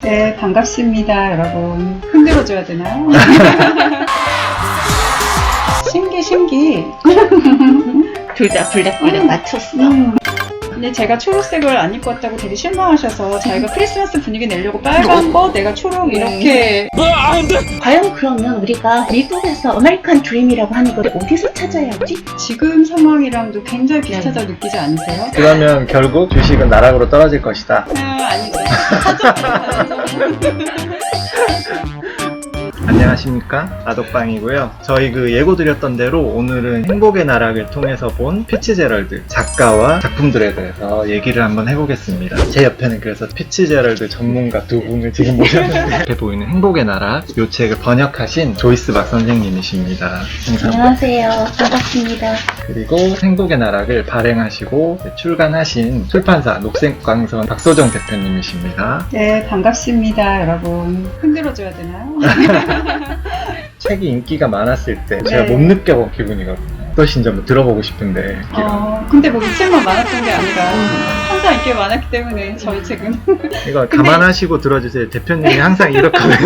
네, 반갑습니다, 여러분. 흔들어줘야 되나요? 신기. 둘 다 블랙블랙 맞췄어. 근데 제가 초록색을 안 입고 왔다고 되게 실망하셔서 자기가 크리스마스 분위기 내려고 빨간 거, 내가 초록 이렇게. 과연 그러면 우리가 미국에서 아메리칸 드림이라고 하는 걸 어디서 찾아야 하지? 지금 상황이랑도 굉장히 비슷하다고 느끼지 않으세요? 그러면 결국 주식은 나락으로 떨어질 것이다. 아니죠. 안녕하십니까, 아독방이고요. 저희 예고드렸던 대로 오늘은 행복의 나락을 통해서 본 피츠제럴드 작가와 작품들에 대해서 얘기를 한번 해보겠습니다. 제 옆에는 그래서 피츠제럴드 전문가 두 분을 지금 모셨는데 앞에 보이는 행복의 나락 이 책을 번역하신 조이스 박 선생님이십니다. 안녕하세요. 반갑습니다. 그리고 행복의 나락을 발행하시고 출간하신 출판사 녹색광선 박소정 대표님이십니다. 네, 반갑습니다, 여러분. 흔들어줘야 되나요? 책이 인기가 많았을 때 네. 제가 못 느껴본 기분이거든요. 어떠신지 한번 들어보고 싶은데. 근데 뭐 이 책만 많았던 게 아니라 항상 인기가 많았기 때문에 저희 책은. 이거 감안하시고 들어주세요. 대표님이 항상 이렇거든요.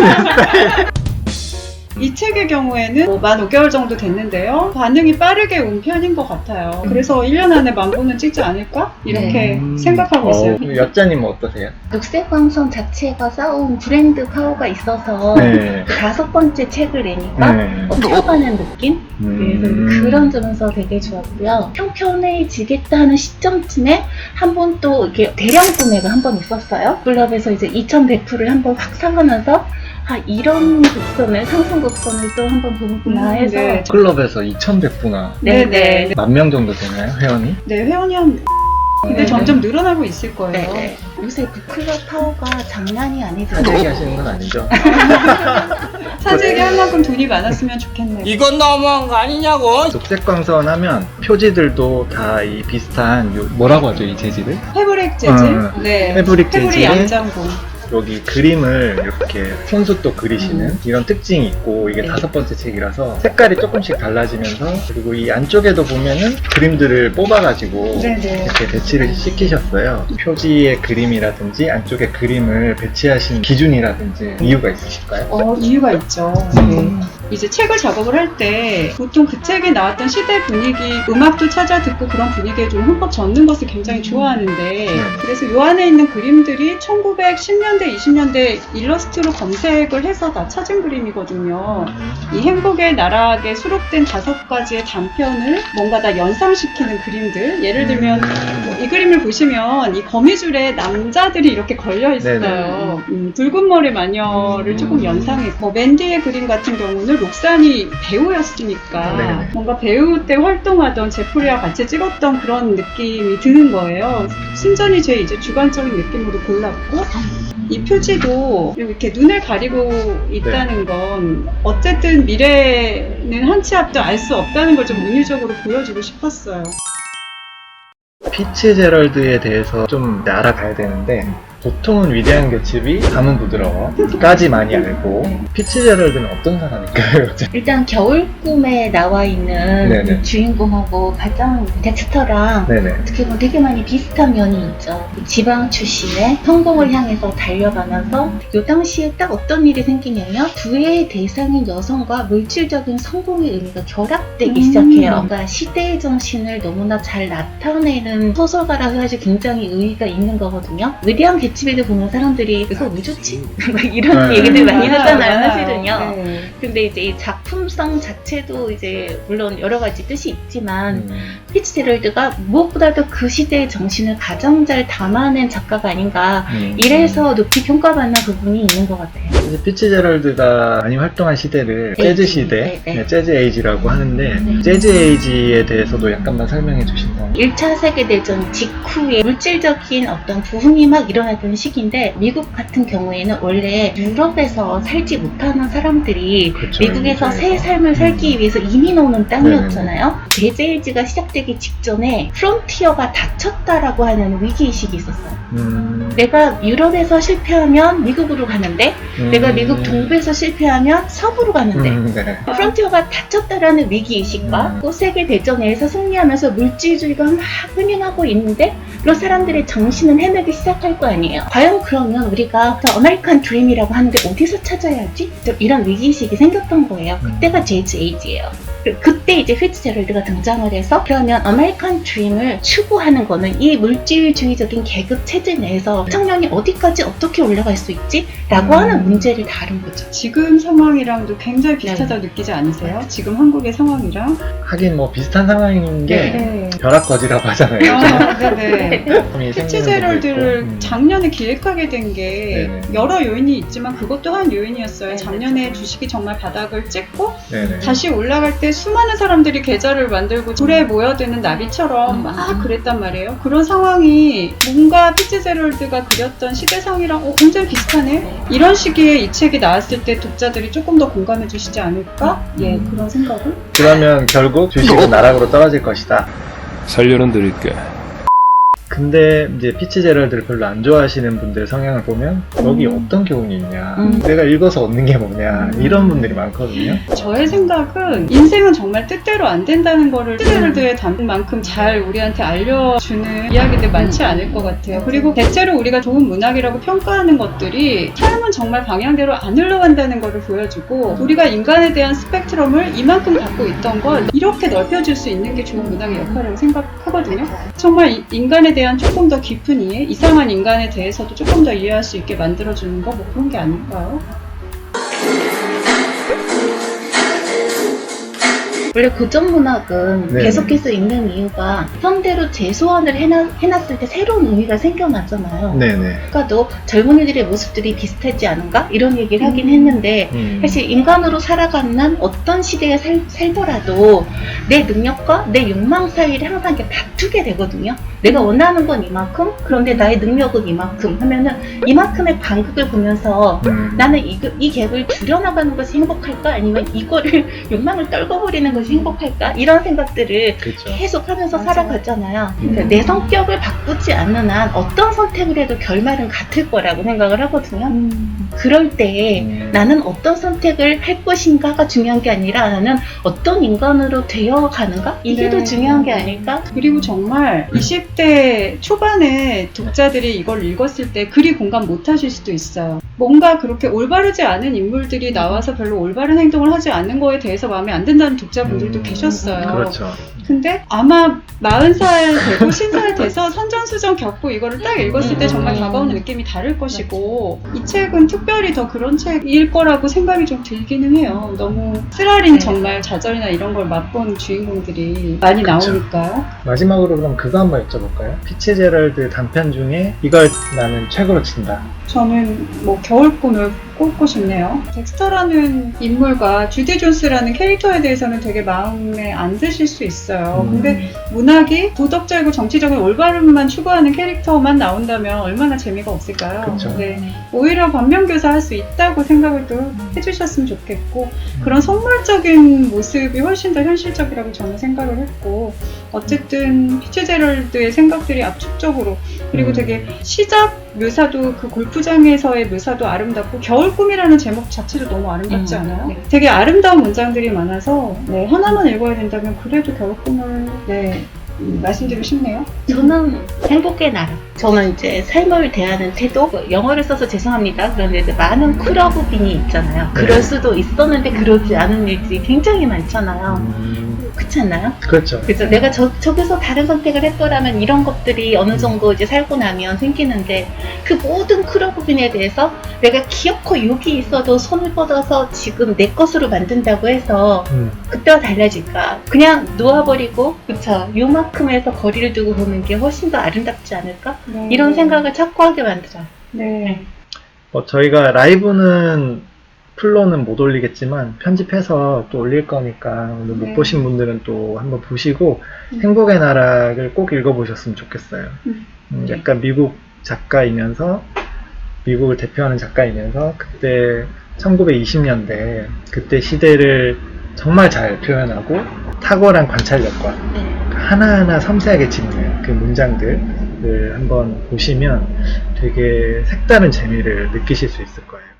이 책의 경우에는 뭐 만 5개월 정도 됐는데요. 반응이 빠르게 온 편인 것 같아요. 그래서 1년 안에 만 부는 찍지 않을까? 이렇게 생각하고 있어요. 여자님은 어떠세요? 녹색광선 자체가 쌓아온 브랜드 파워가 있어서 네. 그 5번째 책을 내니까 네. 튀어가는 느낌? 그래서 그런 점에서 되게 좋았고요. 평평해지겠다 하는 시점쯤에 한 번 또 이렇게 대량 구매가 한 번 있었어요. 클럽에서 이제 2100%를 한 번 확 사가면서 이런 곡선을, 상승 곡선을 또 한 번 보는구나 해서. 네. 클럽에서 2100부나 네네. 만 명 정도 되나요, 회원이? 네, 회원이 근데 점점 늘어나고 있을 거예요. 네. 요새 북클럽 파워가 장난이 아니더라고요. 사재기 하시는 건 아니죠? 사재기 할 만큼 돈이 많았으면 좋겠네요. 이건 너무한 거 아니냐고. 녹색광선 하면 표지들도 다 이 비슷한 뭐라고 하죠, 이 재질을? 패브릭 재질? 네. 패브릭 패브릭 재질에 양장고. 여기 그림을 이렇게 손수 그리시는 이런 특징이 있고, 이게 네. 5번째 책이라서 색깔이 조금씩 달라지면서, 그리고 이 안쪽에도 보면은 그림들을 뽑아가지고 네네. 이렇게 배치를 시키셨어요. 표지의 그림이라든지 안쪽에 그림을 배치하신 기준이라든지 이유가 있으실까요? 이유가 있죠. 네. 이제 책을 작업을 할 때 보통 그 책에 나왔던 시대 분위기, 음악도 찾아 듣고 그런 분위기에 좀 흠뻑 젖는 것을 굉장히 좋아하는데, 그래서 요 안에 있는 그림들이 1910년대, 20년대 일러스트로 검색을 해서 다 찾은 그림이거든요. 이 행복의 나락에 수록된 5가지의 단편을 뭔가 다 연상시키는 그림들. 예를 들면 이 그림을 보시면 이 거미줄에 남자들이 이렇게 걸려 있어요. 붉은 머리 마녀를 조금 연상했고, 맨디의 그림 같은 경우는 록산이 배우였으니까 네네. 뭔가 배우 때 활동하던 제프리와 같이 찍었던 그런 느낌이 드는 거예요. 순전히 제 이제 주관적인 느낌으로 골랐고, 이 표지도 이렇게 눈을 가리고 있다는 건 어쨌든 미래는 한 치 앞도 알 수 없다는 걸 좀 은유적으로 보여주고 싶었어요. 피츠제럴드에 대해서 좀 알아가야 되는데, 보통은 위대한 개츠비, 밤은 부드러워 까지 많이 알고, 피츠제럴드는 어떤 사람일까요? 일단 겨울 꿈에 나와 있는 네네. 주인공하고 가장 덱스터랑 네네. 어떻게 보면 되게 많이 비슷한 면이 있죠. 지방 출신의 성공을 향해서 달려가면서 이 당시에 딱 어떤 일이 생기냐면 부의 대상인 여성과 물질적인 성공의 의미가 결합되기 시작해요. 그러니까 시대의 정신을 너무나 잘 나타내는 소설가라서 사실 굉장히 의의가 있는 거거든요. 위대한 개츠비를 보면 사람들이 이거 왜 좋지? 막 이런 얘기들 많이 하잖아요, 사실은요. 네. 근데 이제 이 작품성 자체도 이제 물론 여러 가지 뜻이 있지만 피츠제럴드가 무엇보다도 그 시대의 정신을 가장 잘 담아낸 작가가 아닌가, 이래서 높이 평가받는 부분이 있는 것 같아요. 피츠제럴드가 많이 활동한 시대를 재즈 시대, 네. 재즈 에이지라고 하는데, 재즈 에이지에 대해서도 약간만 설명해 주신다면. 1차 세계대전 직후에 물질적인 어떤 부흥이 막 일어나던 시기인데, 미국 같은 경우에는 원래 유럽에서 살지 못하는 사람들이 그렇죠, 미국에서 새 미국에서. 삶을 살기 위해서 이민 오는 땅이었잖아요. 재즈 에이지가 시작되기 직전에 프론티어가 닫혔다라고 하는 위기의식이 있었어요. 내가 유럽에서 실패하면 미국으로 가는데 내가 내가 미국 동부에서 실패하면 서부로 가는데 네. 프론티어가 닫혔다라는 위기의식과 또 세계대전에서 승리하면서 물질주의가 막 흥행하고 있는데 그런 사람들의 정신은 헤매기 시작할 거 아니에요. 과연 그러면 우리가 아메리칸 드림이라고 하는데 어디서 찾아야지? 이런 위기의식이 생겼던 거예요. 그때가 제이즈 에이지예요. 그때 이제 피츠제럴드가 등장을 해서 그러면 아메리칸 드림을 추구하는 거는 이 물질주의적인 계급 체제 내에서 청년이 어디까지 어떻게 올라갈 수 있지? 라고 하는 문제를 다룬 거죠. 지금 상황이랑도 굉장히 비슷하다고 느끼지 않으세요? 지금 한국의 상황이랑? 하긴 뭐 비슷한 상황인 게 네. 벼락거지라고 하잖아요. 아, 네네. 네. 피츠제럴드를 작년에 기획하게 된 게 네네. 여러 요인이 있지만 그것도 한 요인이었어요. 네, 작년에 주식이 정말 바닥을 찍고 네네. 다시 올라갈 때 수많은 사람들이 계좌를 만들고 돌에 모여드는 나비처럼 막 그랬단 말이에요. 그런 상황이 뭔가 피츠제럴드가 그렸던 시대상이랑 굉장히 비슷하네? 이런 시기에 이 책이 나왔을 때 독자들이 조금 더 공감해 주시지 않을까? 예, 그런 생각을? 그러면 결국 주식은 나락으로 떨어질 것이다. 살려는 드릴게. 근데 이제 피츠제럴드를 별로 안 좋아하시는 분들 성향을 보면 여기 어떤 교훈이 있냐, 내가 읽어서 얻는 게 뭐냐, 이런 분들이 많거든요. 저의 생각은 인생은 정말 뜻대로 안 된다는 거를 피츠제럴드의 단만큼 잘 우리한테 알려주는 이야기들 많지 않을 것 같아요. 그리고 대체로 우리가 좋은 문학이라고 평가하는 것들이 삶은 정말 방향대로 안 흘러간다는 거를 보여주고 우리가 인간에 대한 스펙트럼을 이만큼 갖고 있던 걸 이렇게 넓혀줄 수 있는 게 좋은 문학의 역할이라고 생각하거든요. 정말 인간에 대한 조금 더 깊은 이해, 이상한 인간에 대해서도 조금 더 이해할 수 있게 만들어주는 거 뭐 그런 게 아닐까요? 원래 고전문학은 네. 계속해서 읽는 이유가 현대로 재소환을 해놨을 때 새로운 의미가 생겨나잖아요. 네네. 아까도 젊은이들의 모습들이 비슷하지 않은가? 이런 얘기를 하긴 했는데 사실 인간으로 살아가는 어떤 시대에 살더라도 내 능력과 내 욕망 사이를 항상 이렇게 다투게 되거든요. 내가 원하는 건 이만큼, 그런데 나의 능력은 이만큼 하면은 이만큼의 간극을 보면서 나는 이 갭을 줄여나가는 것이 행복할까? 아니면 이거를 욕망을 떨궈버리는 것이 행복할까? 이런 생각들을 그렇죠. 계속 하면서 맞아. 살아가잖아요. 그러니까 내 성격을 바꾸지 않는 한 어떤 선택을 해도 결말은 같을 거라고 생각을 하거든요. 그럴 때 나는 어떤 선택을 할 것인가가 중요한 게 아니라 나는 어떤 인간으로 되어가는가? 이게 더 중요한 게 아닐까? 그리고 정말 20대 초반에 독자들이 이걸 읽었을 때 그리 공감 못 하실 수도 있어요. 뭔가 그렇게 올바르지 않은 인물들이 나와서 별로 올바른 행동을 하지 않는 거에 대해서 마음에 안 든다는 독자분들도 계셨어요. 그렇죠. 근데 아마 40살 되고 50살 돼서 선전수전 겪고 이거를 딱 읽었을 때 정말 다가오는 느낌이 다를 것이고 이 책은 특별히 더 그런 책일 거라고 생각이 좀 들기는 해요. 너무 쓰라린 정말 좌절이나 이런 걸 맛본 주인공들이 많이 그쵸. 나오니까요. 마지막으로 그럼 그거 한번 여쭤볼까요? 피츠제럴드 단편 중에 이걸 나는 최고로 친다. 저는 뭐 겨울 꿈을 꼽고 싶네요. 덱스터라는 인물과 주디 존스라는 캐릭터에 대해서는 되게 마음에 안 드실 수 있어요. 근데 문학이 도덕적이고 정치적인 올바름만 추구하는 캐릭터만 나온다면 얼마나 재미가 없을까요? 그쵸. 네. 오히려 반면교사 할 수 있다고 생각을 또 해주셨으면 좋겠고 그런 속물적인 모습이 훨씬 더 현실적이라고 저는 생각을 했고 어쨌든 피츠제럴드의 생각들이 압축적으로 그리고 되게 시작 묘사도 그 골프장에서의 묘사도 아름답고 겨울 꿈이라는 제목 자체도 너무 아름답지 않아요? 네. 되게 아름다운 문장들이 많아서 네, 하나만 읽어야 된다면 그래도 겨울 꿈을 말씀드리고 싶네요. 저는 행복의 나라. 저는 이제 삶을 대하는 태도, 영어를 써서 죄송합니다. 그런데 이제 많은 쿨러브빈이 있잖아요. 그럴 수도 있었는데 그러지 않은 일들이 굉장히 많잖아요. 그렇지 않나요? 그렇죠. 그래서 내가 저기서 다른 선택을 했더라면 이런 것들이 어느 정도 이제 살고 나면 생기는데 그 모든 쿨러브빈에 대해서 내가 기어코 여기 있어도 손을 뻗어서 지금 내 것으로 만든다고 해서 그때와 달라질까? 그냥 놓아버리고 그쵸? 요만큼에서 거리를 두고 보는 게 훨씬 더 아름답지 않을까? 네. 이런 생각을 자꾸 하게 만들어요. 네. 저희가 라이브는 풀로는 못 올리겠지만 편집해서 또 올릴 거니까 오늘 못 네. 보신 분들은 또 한번 보시고 행복의 나락을 꼭 읽어보셨으면 좋겠어요. 약간 미국 작가이면서 미국을 대표하는 작가이면서 그때 1920년대 그때 시대를 정말 잘 표현하고 탁월한 관찰력과 하나하나 섬세하게 짚는 그 문장들을 한번 보시면 되게 색다른 재미를 느끼실 수 있을 거예요.